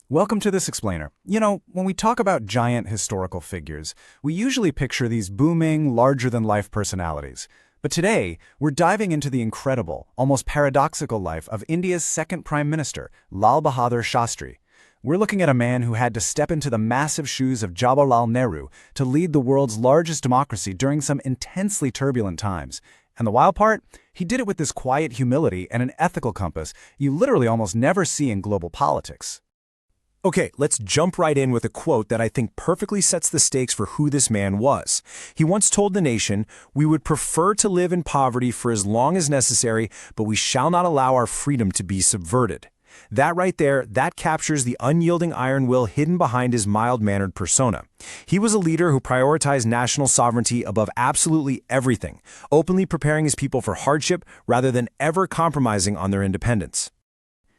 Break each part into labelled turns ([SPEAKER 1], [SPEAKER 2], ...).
[SPEAKER 1] Welcome to This Explainer. When we talk about giant historical figures, we usually picture these booming, larger-than-life personalities. But today, we're diving into the incredible, almost paradoxical life of India's second Prime Minister, Lal Bahadur Shastri. We're looking at a man who had to step into the massive shoes of Jawaharlal Nehru to lead the world's largest democracy during some intensely turbulent times. And the wild part? He did it with this quiet humility and an ethical compass you literally almost never see in global politics.
[SPEAKER 2] Okay, let's jump right in with a quote that I think perfectly sets the stakes for who this man was. He once told the nation, "We would prefer to live in poverty for as long as necessary, but we shall not allow our freedom to be subverted." That right there, that captures the unyielding iron will hidden behind his mild-mannered persona. He was a leader who prioritized national sovereignty above absolutely everything, openly preparing his people for hardship rather than ever compromising on their independence.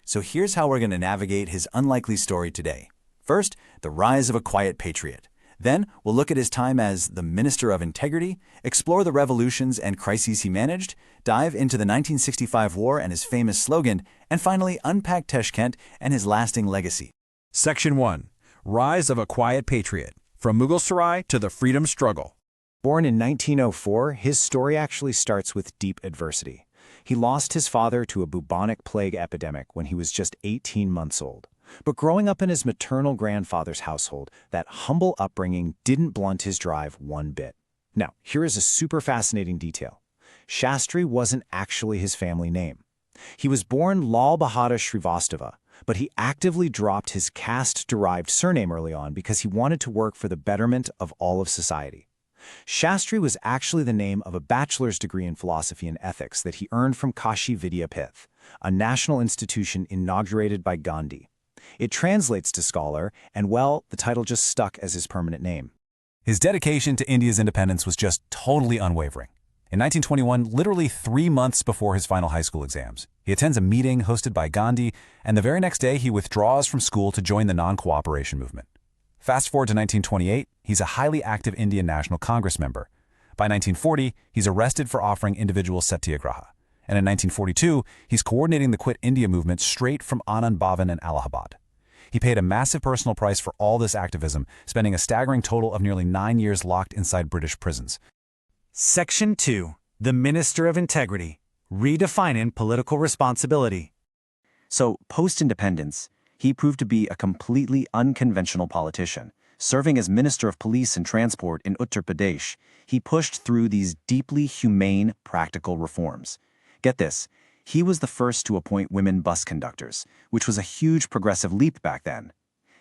[SPEAKER 3] So here's how we're going to navigate his unlikely story today. First, the rise of a quiet patriot. Then, we'll look at his time as the Minister of Integrity, explore the revolutions and crises he managed, dive into the 1965 war and his famous slogan, and finally unpack Tashkent and his lasting legacy.
[SPEAKER 2] Section 1. Rise of a Quiet Patriot. From Mughal Sarai to the Freedom Struggle.
[SPEAKER 4] Born in 1904, his story actually starts with deep adversity. He lost his father to a bubonic plague epidemic when he was just 18 months old. But growing up in his maternal grandfather's household, that humble upbringing didn't blunt his drive one bit. Now, here is a super fascinating detail. Shastri wasn't actually his family name. He was born Lal Bahadur Shrivastava, but he actively dropped his caste-derived surname early on because he wanted to work for the betterment of all of society. Shastri was actually the name of a bachelor's degree in philosophy and ethics that he earned from Kashi Vidyapith, a national institution inaugurated by Gandhi. It translates to scholar, and well, the title just stuck as his permanent name.
[SPEAKER 1] His dedication to India's independence was just totally unwavering. In 1921, literally 3 months before his final high school exams, he attends a meeting hosted by Gandhi, and the very next day he withdraws from school to join the non-cooperation movement. Fast forward to 1928, he's a highly active Indian National Congress member. By 1940, he's arrested for offering individual satyagraha. And in 1942, he's coordinating the Quit India movement straight from Anand Bhavan in Allahabad. He paid a massive personal price for all this activism, spending a staggering total of nearly 9 years locked inside British prisons.
[SPEAKER 5] Section 2. The Minister of Integrity. Redefining political responsibility.
[SPEAKER 4] So, post-independence, he proved to be a completely unconventional politician. Serving as Minister of Police and Transport in Uttar Pradesh, he pushed through these deeply humane, practical reforms. Get this, he was the first to appoint women bus conductors, which was a huge progressive leap back then.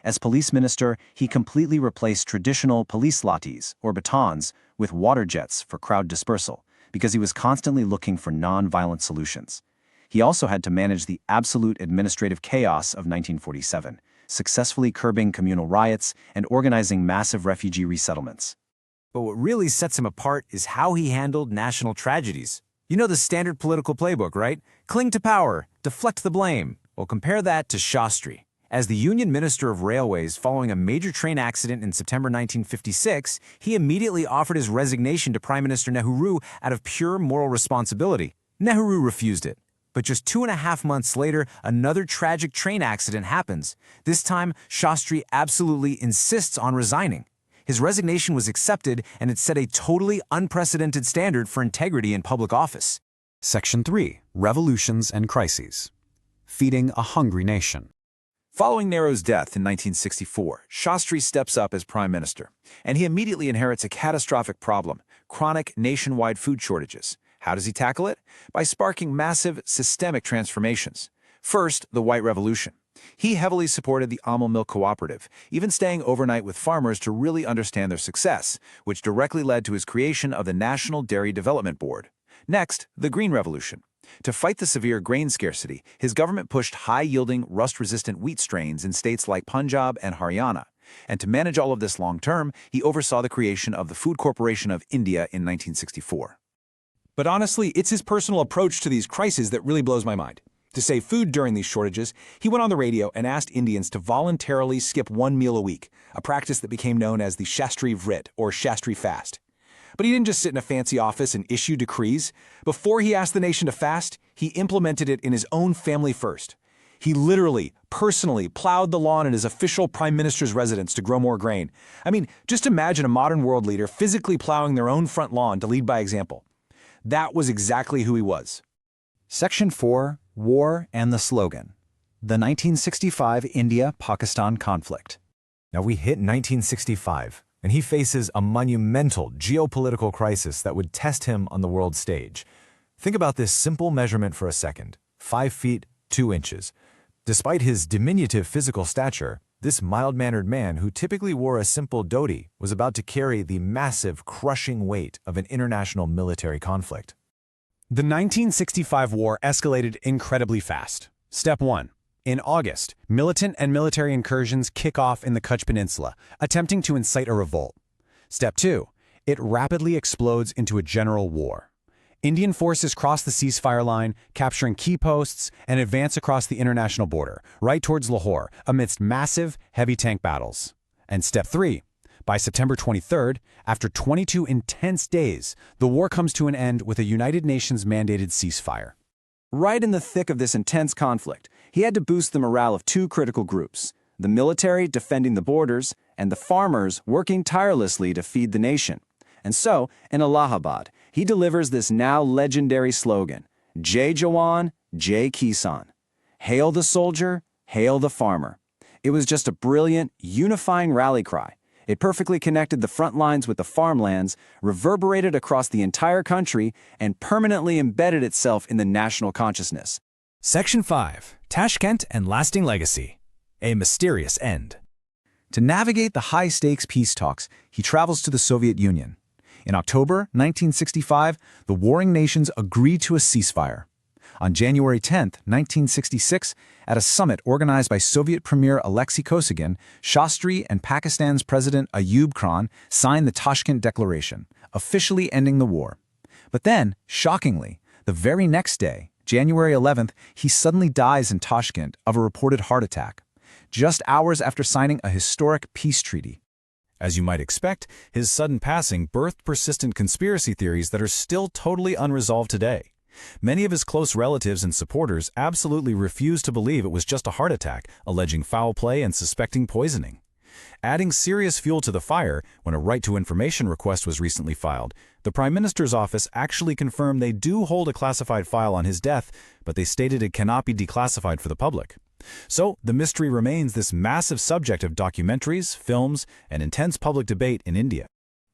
[SPEAKER 4] As police minister, he completely replaced traditional police lathis, or batons, with water jets for crowd dispersal, because he was constantly looking for non-violent solutions. He also had to manage the absolute administrative chaos of 1947, successfully curbing communal riots and organizing massive refugee resettlements.
[SPEAKER 5] But what really sets him apart is how he handled national tragedies. You know the standard political playbook, right? Cling to power, deflect the blame. Well, compare that to Shastri. As the Union Minister of Railways following a major train accident in September 1956, he immediately offered his resignation to Prime Minister Nehru out of pure moral responsibility. Nehru refused it. But just 2.5 months later, another tragic train accident happens. This time, Shastri absolutely insists on resigning. His resignation was accepted, and it set a totally unprecedented standard for integrity in public office.
[SPEAKER 1] Section 3. Revolutions and Crises. Feeding a Hungry Nation.
[SPEAKER 3] Following Nehru's death in 1964, Shastri steps up as Prime Minister, and he immediately inherits a catastrophic problem: chronic nationwide food shortages. How does he tackle it? By sparking massive, systemic transformations. First, the White Revolution. He heavily supported the Amul Milk Cooperative, even staying overnight with farmers to really understand their success, which directly led to his creation of the National Dairy Development Board. Next, the Green Revolution. To fight the severe grain scarcity, his government pushed high-yielding, rust-resistant wheat strains in states like Punjab and Haryana. And to manage all of this long-term, he oversaw the creation of the Food Corporation of India in 1964.
[SPEAKER 2] But honestly, it's his personal approach to these crises that really blows my mind. To save food during these shortages, he went on the radio and asked Indians to voluntarily skip 1 meal a week, a practice that became known as the Shastri Vrit, or Shastri Fast. But he didn't just sit in a fancy office and issue decrees. Before he asked the nation to fast, he implemented it in his own family first. He literally, personally plowed the lawn in his official prime minister's residence to grow more grain. I mean, just imagine a modern world leader physically plowing their own front lawn to lead by example. That was exactly who he was.
[SPEAKER 4] Section 4, War and the Slogan. The 1965 India-Pakistan conflict.
[SPEAKER 5] Now we hit 1965, and he faces a monumental geopolitical crisis that would test him on the world stage. Think about this simple measurement for a second: 5 feet, 2 inches. Despite his diminutive physical stature, this mild-mannered man who typically wore a simple dhoti was about to carry the massive, crushing weight of an international military conflict.
[SPEAKER 1] The 1965 war escalated incredibly fast. Step 1. In August, militant and military incursions kick off in the Kutch Peninsula, attempting to incite a revolt. Step 2. It rapidly explodes into a general war. Indian forces cross the ceasefire line, capturing key posts, and advance across the international border, right towards Lahore, amidst massive, heavy tank battles. And Step 3. By September 23rd, after 22 intense days, the war comes to an end with a United Nations-mandated ceasefire.
[SPEAKER 3] Right in the thick of this intense conflict, he had to boost the morale of two critical groups: the military defending the borders and the farmers working tirelessly to feed the nation. And so, in Allahabad, he delivers this now legendary slogan: Jai Jawan, Jai Kisan. Hail the soldier, hail the farmer. It was just a brilliant, unifying rally cry. It perfectly connected the front lines with the farmlands, reverberated across the entire country, and permanently embedded itself in the national consciousness.
[SPEAKER 2] Section 5, Tashkent and Lasting Legacy. A mysterious end.
[SPEAKER 3] To navigate the high-stakes peace talks, he travels to the Soviet Union. In October 1965, the warring nations agreed to a ceasefire. On January 10, 1966, at a summit organized by Soviet Premier Alexei Kosygin, Shastri and Pakistan's President Ayub Khan signed the Tashkent Declaration, officially ending the war. But then, shockingly, the very next day, January 11th, he suddenly dies in Tashkent of a reported heart attack, just hours after signing a historic peace treaty.
[SPEAKER 1] As you might expect, his sudden passing birthed persistent conspiracy theories that are still totally unresolved today. Many of his close relatives and supporters absolutely refuse to believe it was just a heart attack, alleging foul play and suspecting poisoning. Adding serious fuel to the fire, when a right to information request was recently filed, the Prime Minister's office actually confirmed they do hold a classified file on his death, but they stated it cannot be declassified for the public. So, the mystery remains this massive subject of documentaries, films, and intense public debate in India.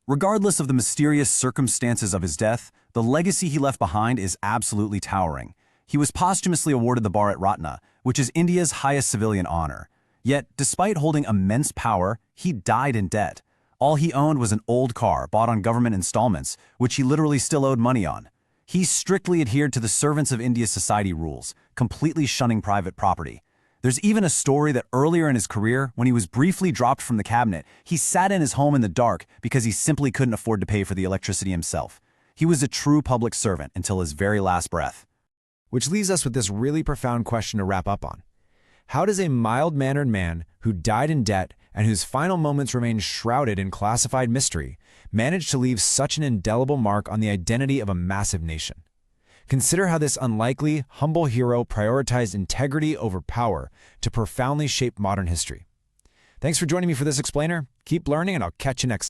[SPEAKER 1] Regardless of the mysterious circumstances of his death, the legacy he left behind is absolutely towering. He was posthumously awarded the Bharat Ratna, which is India's highest civilian honor. Yet, despite holding immense power, he died in debt. All he owned was an old car bought on government installments, which he literally still owed money on. He strictly adhered to the servants of India's society rules, completely shunning private property. There's even a story that earlier in his career, when he was briefly dropped from the cabinet, he sat in his home in the dark because he simply couldn't afford to pay for the electricity himself. He was a true public servant until his very last breath.
[SPEAKER 5] Which leaves us with this really profound question to wrap up on. How does a mild-mannered man who died in debt and whose final moments remain shrouded in classified mystery manage to leave such an indelible mark on the identity of a massive nation? Consider how this unlikely, humble hero prioritized integrity over power to profoundly shape modern history. Thanks for joining me for this explainer. Keep learning, and I'll catch you next time.